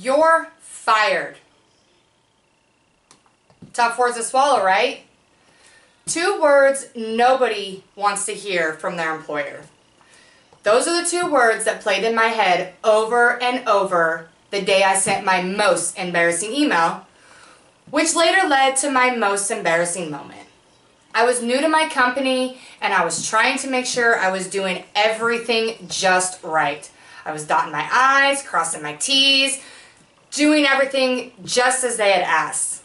You're fired. Tough words to swallow, right? 2 words nobody wants to hear from their employer. Those are the 2 words that played in my head over and over the day I sent my most embarrassing email, which later led to my most embarrassing moment. I was new to my company and I was trying to make sure I was doing everything just right. I was dotting my I's, crossing my T's, doing everything just as they had asked.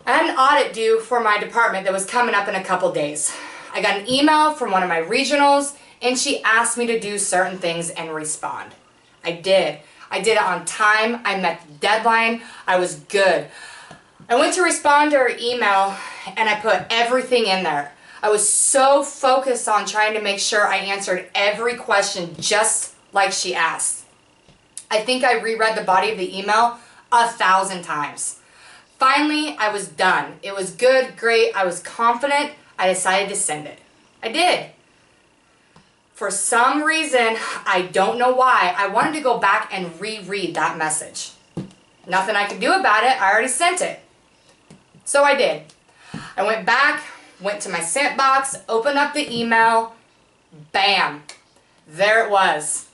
I had an audit due for my department that was coming up in a couple days. I got an email from one of my regionals and she asked me to do certain things and respond. I did. I did it on time. I met the deadline. I was good. I went to respond to her email and I put everything in there. I was so focused on trying to make sure I answered every question just like she asked. I think I reread the body of the email 1,000 times. Finally, I was done. It was good, great, I was confident. I decided to send it. I did. For some reason, I don't know why, I wanted to go back and reread that message. Nothing I could do about it, I already sent it. So I did. I went back, went to my sent box, opened up the email, bam, there it was.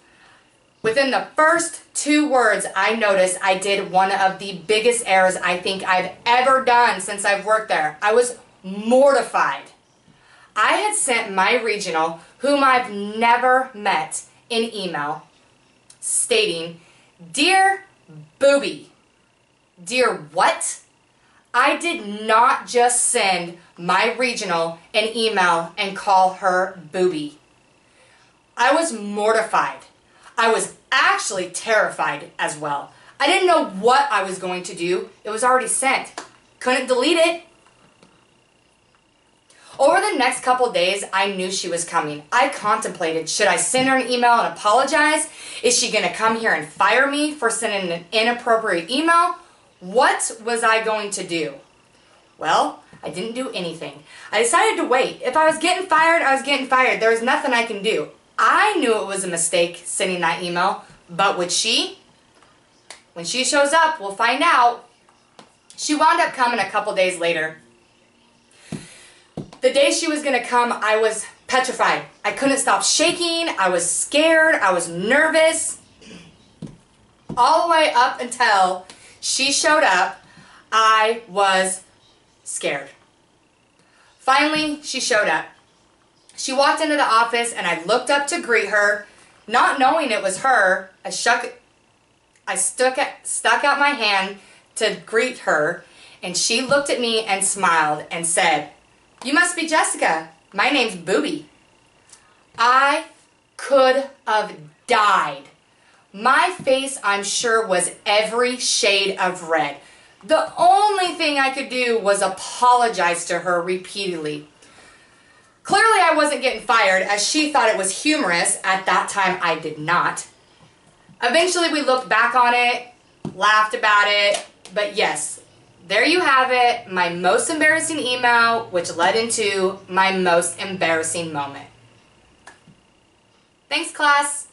Within the first 2 words, I noticed I did one of the biggest errors I think I've ever done since I've worked there. I was mortified. I had sent my regional, whom I've never met, an email stating, "Dear Booby." Dear what? I did not just send my regional an email and call her Booby. I was mortified. I was actually terrified as well. I didn't know what I was going to do. It was already sent. Couldn't delete it. Over the next couple days, I knew she was coming. I contemplated, should I send her an email and apologize? Is she going to come here and fire me for sending an inappropriate email? What was I going to do? Well, I didn't do anything. I decided to wait. If I was getting fired, I was getting fired. There was nothing I can do. I knew it was a mistake sending that email, but would she? When she shows up, we'll find out. She wound up coming a couple days later. The day she was going to come, I was petrified. I couldn't stop shaking. I was scared. I was nervous. All the way up until she showed up, I was scared. Finally, she showed up. She walked into the office and I looked up to greet her. Not knowing it was her, I stuck out my hand to greet her and she looked at me and smiled and said, "You must be Jessica. My name's Booby." I could have died. My face, I'm sure, was every shade of red. The only thing I could do was apologize to her repeatedly. Clearly I wasn't getting fired as she thought it was humorous. At that time I did not. Eventually we looked back on it, laughed about it, but yes, there you have it, my most embarrassing email, which led into my most embarrassing moment. Thanks, class.